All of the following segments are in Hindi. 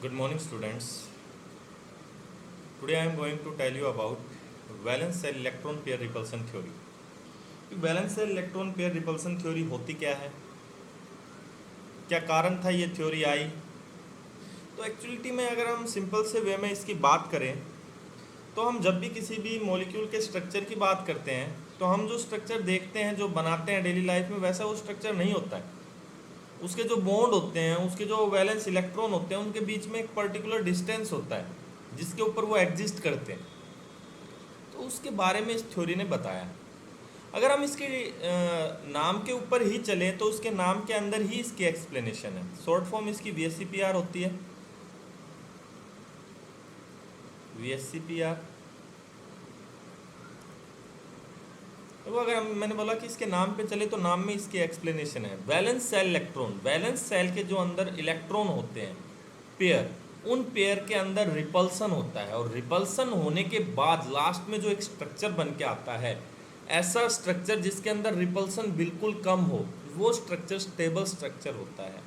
Good morning, students. Today I am going to tell you about valence cell electron pair repulsion theory. Valence shell electron pair repulsion theory होती क्या है, क्या कारण था ये थ्योरी आई? तो एक्चुअलिटी में अगर हम सिंपल से वे में इसकी बात करें तो हम जब भी किसी भी मॉलिक्यूल के स्ट्रक्चर की बात करते हैं तो हम जो स्ट्रक्चर देखते हैं, जो बनाते हैं डेली लाइफ में, वैसा वो स्ट्रक्चर नहीं होता है। उसके जो बॉन्ड होते हैं, उसके जो वैलेंस इलेक्ट्रॉन होते हैं, उनके बीच में एक पर्टिकुलर डिस्टेंस होता है जिसके ऊपर वो एग्जिस्ट करते हैं। तो उसके बारे में इस थ्योरी ने बताया। अगर हम इसके नाम के ऊपर ही चलें तो उसके नाम के अंदर ही इसकी एक्सप्लेनेशन है। शॉर्ट फॉर्म इसकी VSCPR होती है। VSCPR। तो अगर मैंने बोला कि इसके नाम पे चले तो नाम में इसकी एक्सप्लेनेशन है। Valence shell electron, valence shell के जो अंदर इलेक्ट्रॉन होते हैं पेयर, उन पेयर के अंदर रिपल्सन होता है, और रिपल्सन होने के बाद लास्ट में जो एक स्ट्रक्चर बन के आता है, ऐसा स्ट्रक्चर जिसके अंदर रिपल्सन बिल्कुल कम हो, वो स्ट्रक्चर स्टेबल स्ट्रक्चर होता है।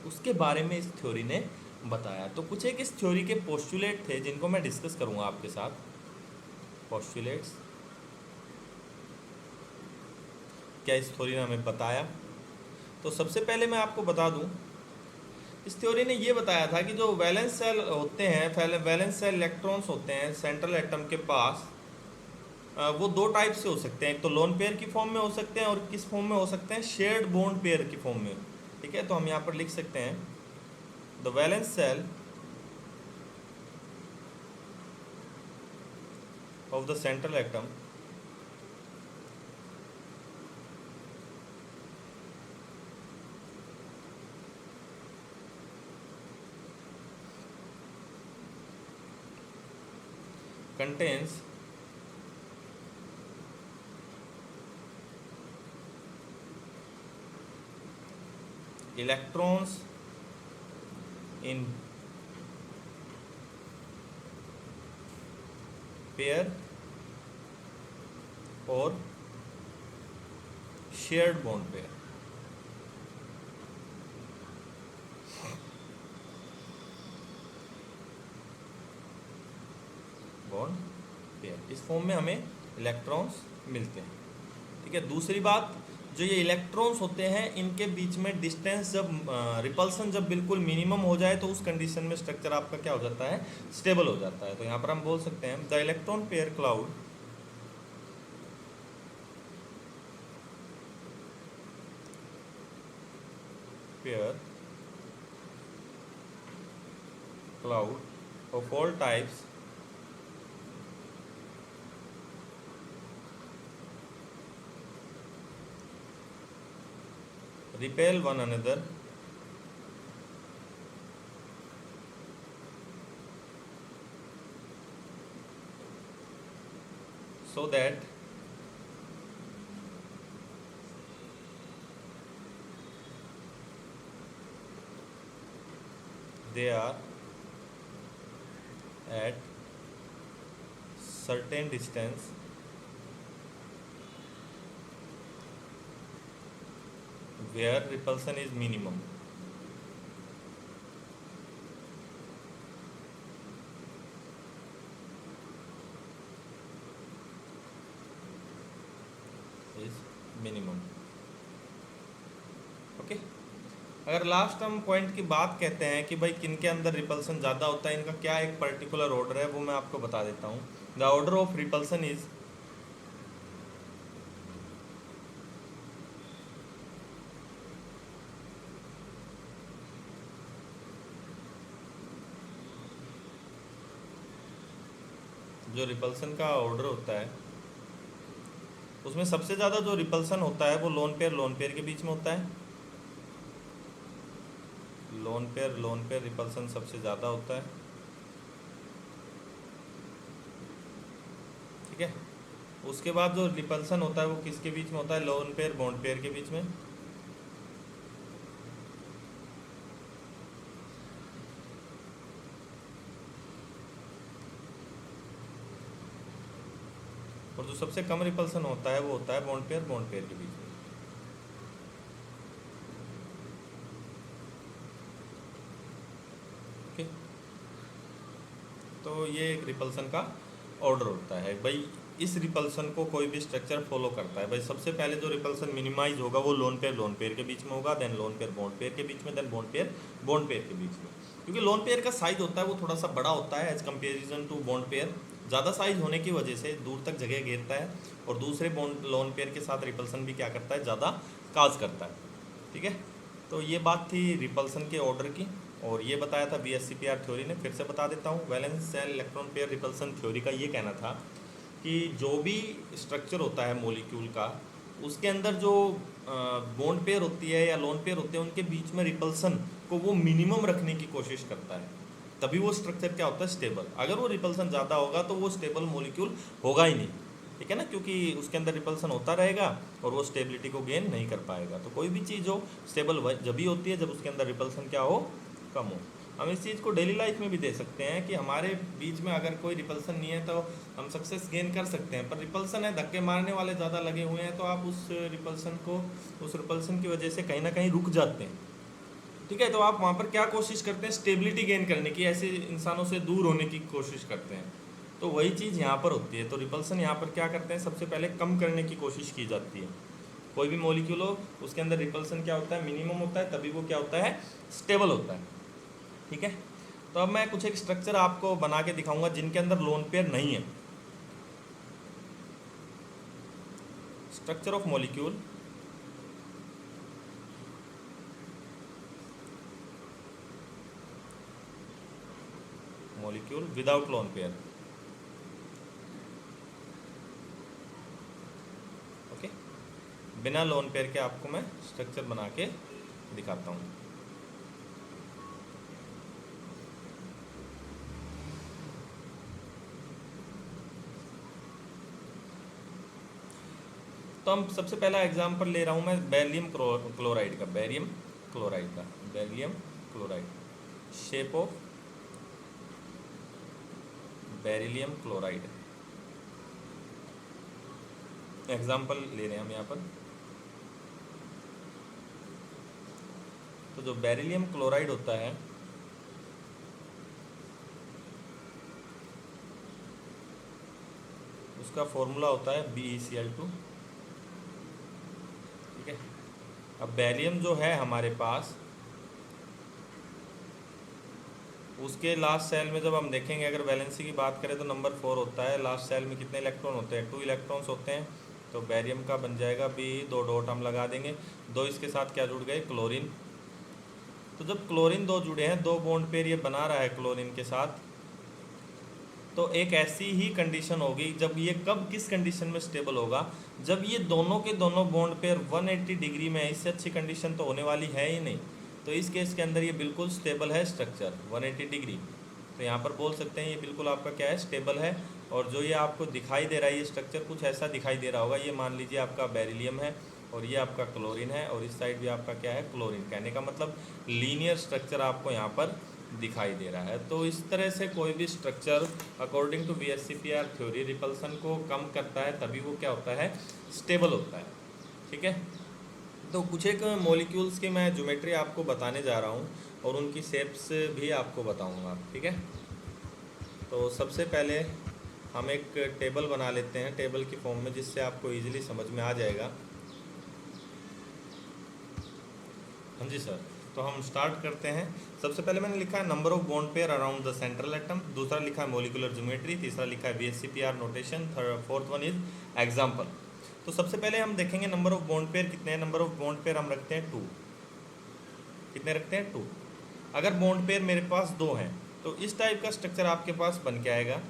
उसके बारे में इस थ्योरी ने बताया। तो कुछ एक इस थ्योरी के पोस्टुलेट थे जिनको मैं डिस्कस करूंगा आपके साथ। पोस्टुलेट्स क्या इस थ्योरी ने हमें बताया? तो सबसे पहले मैं आपको बता दूं, इस थ्योरी ने ये बताया था कि जो वैलेंस सेल होते हैं, वैलेंस सेल इलेक्ट्रॉन्स होते हैं सेंट्रल एटम के पास, वो दो टाइप से हो सकते हैं। एक तो लोन पेयर की फॉर्म में हो सकते हैं, और किस फॉर्म में हो सकते हैं, शेयर्ड बॉन्ड पेयर की फॉर्म में। ठीक है, तो हम यहाँ पर लिख सकते हैं the valence shell of the central atom contains electrons in pair or shared bond pair। Bond pair इस फॉर्म में हमें इलेक्ट्रॉन्स मिलते हैं। ठीक है, दूसरी बात, जो ये इलेक्ट्रॉन्स होते हैं इनके बीच में डिस्टेंस जब रिपल्सन जब बिल्कुल मिनिमम हो जाए तो उस कंडीशन में स्ट्रक्चर आपका क्या हो जाता है, स्टेबल हो जाता है। तो यहाँ पर हम बोल सकते हैं the electron pair cloud pair cloud of all types repel one another so that they are at certain distance where repulsion is minimum। Is minimum. Okay, अगर लास्ट हम पॉइंट की बात कहते हैं कि भाई किन के अंदर रिपल्सन ज़्यादा होता है, इनका क्या एक पर्टिकुलर ऑर्डर है, वो मैं आपको बता देता हूँ। The order of repulsion is जो रिपल्सन का ऑर्डर होता है उसमें सबसे ज़्यादा जो रिपल्सन होता है वो लोन पेयर के बीच में होता है। लोन पेयर रिपल्सन सबसे ज़्यादा होता है। ठीक है, उसके बाद जो रिपल्सन होता है वो किसके बीच में होता है, लोन पेयर बॉन्ड पेयर के बीच में। और जो सबसे कम रिपल्सन होता है वो होता है बॉन्ड पेयर के बीच में। ओके, तो ये एक रिपल्सन का ऑर्डर होता है भाई। इस रिपल्सन को कोई भी स्ट्रक्चर फॉलो करता है भाई। सबसे पहले जो रिपल्सन मिनिमाइज होगा वो लोन पेयर के बीच में होगा, then lone pair bond pair के बीच में, देन बॉन्ड पेयर के बीच में। क्योंकि लोन पेयर का साइज होता है वो थोड़ा सा बड़ा होता है as comparison to bond pair. ज़्यादा साइज होने की वजह से दूर तक जगह घेरता है और दूसरे लोन पेयर के साथ रिपल्सन भी क्या करता है, ज़्यादा काज करता है। ठीक है, तो ये बात थी रिपल्सन के ऑर्डर की और ये बताया था VSCPR थ्योरी ने। फिर से बता देता हूँ, valence shell electron pair repulsion theory का ये कहना था कि जो भी स्ट्रक्चर होता है मॉलिक्यूल का, उसके अंदर जो बॉन्ड पेयर होती है या लोन पेयर होते हैं उनके बीच में रिपल्सन को वो मिनिमम रखने की कोशिश करता है, तभी वो स्ट्रक्चर क्या होता है, स्टेबल। अगर वो रिपल्सन ज़्यादा होगा तो वो स्टेबल मॉलिक्यूल होगा ही नहीं। ठीक है ना, क्योंकि उसके अंदर रिपल्सन होता रहेगा और वो स्टेबिलिटी को गेन नहीं कर पाएगा। तो कोई भी चीज़ हो स्टेबल जब ही होती है जब उसके अंदर रिपल्सन क्या हो, कम हो। हम इस चीज़ को डेली लाइफ में भी दे सकते हैं कि हमारे बीच में अगर कोई रिपल्सन नहीं है तो हम सक्सेस गेन कर सकते हैं, पर रिपल्सन है, धक्के मारने वाले ज़्यादा लगे हुए हैं तो आप उस रिपल्सन की वजह से कहीं ना कहीं रुक जाते हैं। ठीक है, तो आप वहाँ पर क्या कोशिश करते हैं, स्टेबिलिटी गेन करने की, ऐसे इंसानों से दूर होने की कोशिश करते हैं। तो वही चीज़ यहाँ पर होती है। तो रिपल्सन यहाँ पर क्या करते हैं, सबसे पहले कम करने की कोशिश की जाती है। कोई भी मॉलिक्यूल हो उसके अंदर रिपल्सन क्या होता है, मिनिमम होता है, तभी वो क्या होता है, स्टेबल होता है। ठीक है, तो अब मैं कुछ एक स्ट्रक्चर आपको बना के दिखाऊंगा जिनके अंदर लोन पेयर नहीं है। Structure of molecule, molecule without lone pair. Okay, बिना लोन पेयर के आपको मैं स्ट्रक्चर बना के दिखाता हूँ। तो हम सबसे पहला एग्जांपल ले रहा हूँ मैं बेरिलियम क्लोराइड का, beryllium chloride, shape of beryllium chloride example ले रहे हैं हम यहाँ पर। तो जो बेरिलियम क्लोराइड होता है उसका फॉर्मूला होता है BeCl2। ठीक है, अब बेरिलियम जो है हमारे पास, उसके लास्ट सेल में जब हम देखेंगे, अगर वैलेंसी की बात करें तो नंबर 4 होता है। लास्ट सेल में कितने इलेक्ट्रॉन होते हैं, 2 इलेक्ट्रॉन्स होते हैं। तो बेरियम का बन जाएगा B, 2 डॉट हम लगा देंगे, 2 इसके साथ क्या जुड़ गए, क्लोरीन। तो जब क्लोरीन 2 जुड़े हैं, 2 बॉन्ड पेयर ये बना रहा है क्लोरीन के साथ, तो एक ऐसी ही कंडीशन होगी जब ये कब किस कंडीशन में स्टेबल होगा, जब ये दोनों के दोनों बॉन्ड पेयर 180 डिग्री में है। इससे अच्छी कंडीशन तो होने वाली है ही नहीं। तो इस केस के अंदर ये बिल्कुल स्टेबल है स्ट्रक्चर 180 डिग्री। तो यहाँ पर बोल सकते हैं ये बिल्कुल आपका क्या है, स्टेबल है। और जो ये आपको दिखाई दे रहा है ये स्ट्रक्चर कुछ ऐसा दिखाई दे रहा होगा। ये मान लीजिए आपका बेरिलियम है और ये आपका क्लोरीन है और इस साइड भी आपका क्या है, क्लोरीन। कहने का मतलब लीनियर स्ट्रक्चर आपको यहाँ पर दिखाई दे रहा है। तो इस तरह से कोई भी structure according to VSCPR theory repulsion को कम करता है, तभी वो क्या होता है, स्टेबल होता है। ठीक है, तो कुछ एक मॉलिक्यूल्स की मैं ज्योमेट्री आपको बताने जा रहा हूँ और उनकी शेप्स भी आपको बताऊँगा। ठीक है, तो सबसे पहले हम एक टेबल बना लेते हैं टेबल की फॉर्म में, जिससे आपको ईजिली समझ में आ जाएगा। हाँ जी सर, तो हम स्टार्ट करते हैं। सबसे पहले मैंने लिखा है number of bond pair around the central atom, दूसरा लिखा है मॉलिक्यूलर ज्योमेट्री, तीसरा लिखा है VSCPR notation, fourth one is example. तो सबसे पहले हम देखेंगे नंबर ऑफ बॉन्ड पेयर कितने हैं। नंबर ऑफ बॉन्ड पेयर हम रखते हैं 2। कितने रखते हैं, 2। अगर बॉन्ड पेयर मेरे पास 2 हैं तो इस टाइप का स्ट्रक्चर आपके पास बन के आएगा।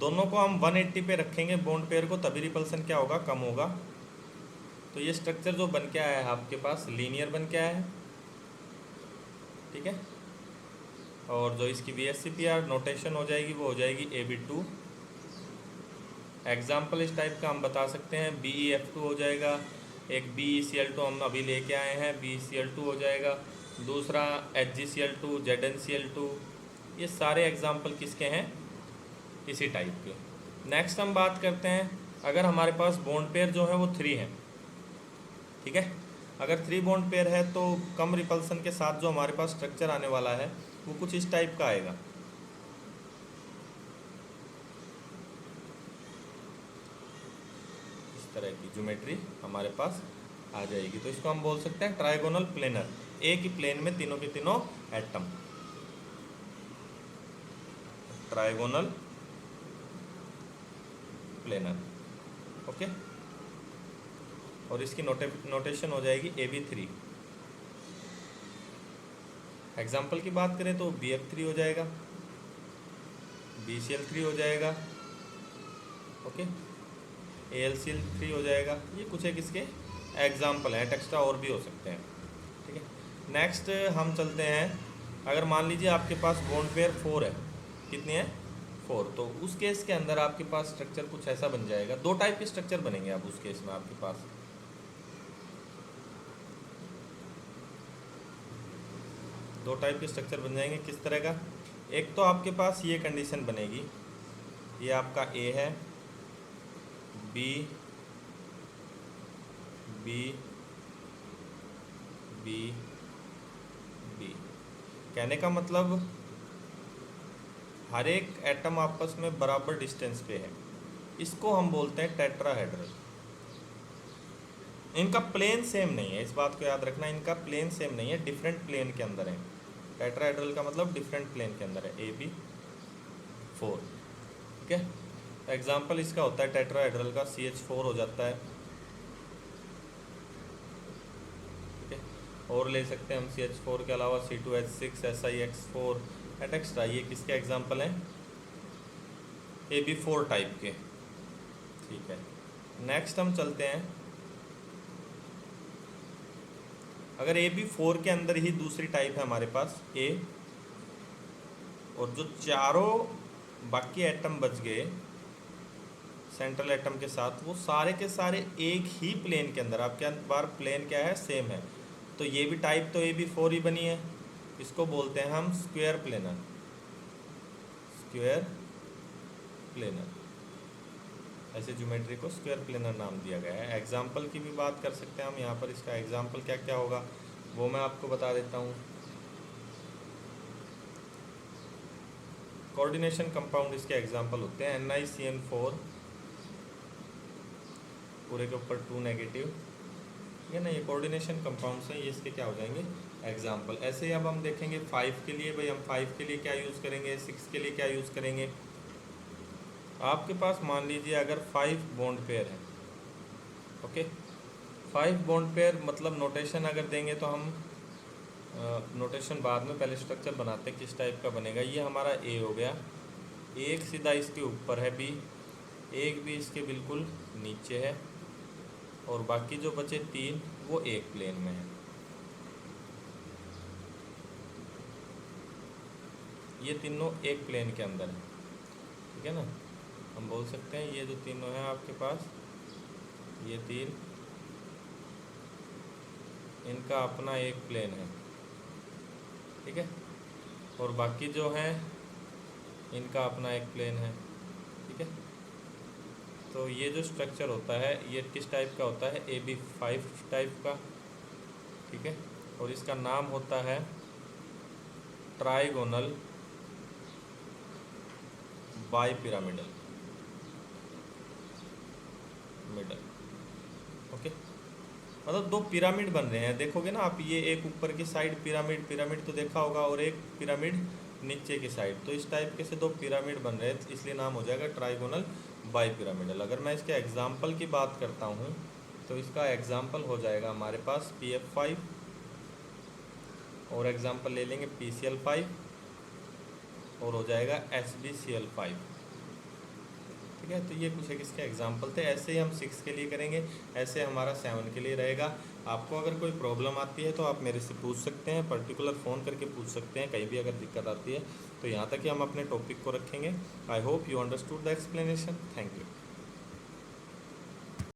दोनों को हम 180 पे रखेंगे बॉन्ड पेयर को, तभी रिपल्सन क्या होगा, कम होगा। तो ये स्ट्रक्चर जो बन के आया है आपके पास लीनियर बन के आया है। ठीक है, और जो इसकी VSCPR नोटेशन हो जाएगी वो हो जाएगी AB2। एग्जाम्पल इस टाइप का हम बता सकते हैं, BeF2 हो जाएगा, एक BeCl2 हम अभी लेके आए हैं, BeCl2 हो जाएगा, दूसरा HgCl2, ZnCl2। ये सारे एग्जाम्पल किसके हैं, इसी टाइप के। नेक्स्ट हम बात करते हैं, अगर हमारे पास बॉन्ड पेयर जो है वो 3 है। ठीक है, अगर 3 बॉन्ड पेयर है तो कम रिपल्सन के साथ जो हमारे पास स्ट्रक्चर आने वाला है वो कुछ इस टाइप का आएगा। इस तरह की ज्योमेट्री हमारे पास आ जाएगी। तो इसको हम बोल सकते हैं ट्राइगोनल प्लेनर, एक ही प्लेन में तीनों के तीनों एटम, ट्राइगोनल प्लेनर। ओके, और इसकी नोटेशन हो जाएगी AB3। एग्जाम्पल की बात करें तो BF3 हो जाएगा, BCl3 हो जाएगा, ओके, AlCl3 हो जाएगा। ये कुछ एक इसके एग्जाम्पल हैं, टेक्स्ट्रा और भी हो सकते हैं। ठीक है, नेक्स्ट हम चलते हैं। अगर मान लीजिए आपके पास बॉन्ड पेयर 4 है, कितनी है 4, तो उस केस के अंदर आपके पास स्ट्रक्चर कुछ ऐसा बन जाएगा। 2 टाइप के स्ट्रक्चर बनेंगे अब उस केस में आपके पास। दो टाइप के स्ट्रक्चर बन जाएंगे। किस तरह का? एक तो आपके पास ये कंडीशन बनेगी, ये आपका A है, B, B, B, B। कहने का मतलब हर एक एटम आपस में बराबर डिस्टेंस पे है। इसको हम बोलते हैं टेट्राहेड्रल। इनका प्लेन सेम नहीं है, इस बात को याद रखना, इनका प्लेन सेम नहीं है, डिफरेंट प्लेन के अंदर है। टेट्राहेड्रल का मतलब डिफरेंट प्लेन के अंदर है, AB4। ठीक है, एग्जाम्पल इसका होता है टेट्राहेड्रल का CH4 हो जाता है। ठीक है, और ले सकते हैं हम CH4 के अलावा C2H6, SiX4 एटसेट्रा। ये किसके एग्जाम्पल हैं? AB4 टाइप के। ठीक है, नेक्स्ट हम चलते हैं। अगर AB4 के अंदर ही दूसरी टाइप है हमारे पास A, और जो चारों बाकी एटम बच गए सेंट्रल एटम के साथ, वो सारे के सारे एक ही प्लेन के अंदर, आपके बार प्लेन क्या है? सेम है। तो ये भी टाइप तो AB4 ही बनी है। इसको बोलते हैं हम स्क्वायर प्लेनर, स्क्वायर प्लेनर। ऐसे ज्योमेट्री को स्क्वायर प्लेनर नाम दिया गया है। एग्जाम्पल की भी बात कर सकते हैं हम यहाँ पर। इसका एग्जाम्पल क्या क्या होगा वो मैं आपको बता देता हूँ। कोऑर्डिनेशन कंपाउंड इसके एग्जाम्पल होते हैं NiCN4 पूरे के ऊपर 2 नेगेटिव। ठीक है ना, ये कोऑर्डिनेशन कंपाउंड्स हैं, ये इसके क्या हो जाएंगे? एग्जाम्पल। ऐसे ही अब हम देखेंगे 5 के लिए। भाई हम 5 के लिए क्या यूज़ करेंगे, 6 के लिए क्या यूज़ करेंगे। आपके पास मान लीजिए अगर 5 बॉन्ड पेयर है, ओके, 5 बॉन्ड पेयर मतलब नोटेशन अगर देंगे तो हम नोटेशन बाद में, पहले स्ट्रक्चर बनाते हैं किस टाइप का बनेगा। ये हमारा A हो गया, एक सीधा इसके ऊपर है B, एक भी इसके बिल्कुल नीचे है, और बाकी जो बचे 3 वो एक प्लेन में है। ये तीनों एक प्लेन के अंदर है। ठीक है ना, हम बोल सकते हैं ये जो तीनों हैं आपके पास, ये 3, इनका अपना एक प्लेन है। ठीक है, और बाकी जो हैं इनका अपना एक प्लेन है। ठीक है, तो ये जो स्ट्रक्चर होता है ये किस टाइप का होता है? AB5 टाइप का। ठीक है, और इसका नाम होता है ट्राइगोनल बाइपिरामिडल मिडल। ओके, मतलब 2 पिरामिड बन रहे हैं। देखोगे ना आप, ये एक ऊपर की साइड पिरामिड, पिरामिड तो देखा होगा, और एक पिरामिड नीचे की साइड। तो इस टाइप के से 2 पिरामिड बन रहे हैं, इसलिए नाम हो जाएगा ट्राइगोनल बाइपिरामिडल। अगर मैं इसके एग्जाम्पल की बात करता हूँ तो इसका एग्जाम्पल हो जाएगा हमारे पास PF5, और एग्जाम्पल ले लेंगे PCl5, और हो जाएगा SbCl5। ठीक है, तो ये कुछ एक इसके एग्जाम्पल थे। ऐसे ही हम 6 के लिए करेंगे, ऐसे हमारा 7 के लिए रहेगा। आपको अगर कोई प्रॉब्लम आती है तो आप मेरे से पूछ सकते हैं, पर्टिकुलर फ़ोन करके पूछ सकते हैं। कहीं भी अगर दिक्कत आती है तो यहाँ तक ही हम अपने टॉपिक को रखेंगे। I hope you understood the explanation. Thank you.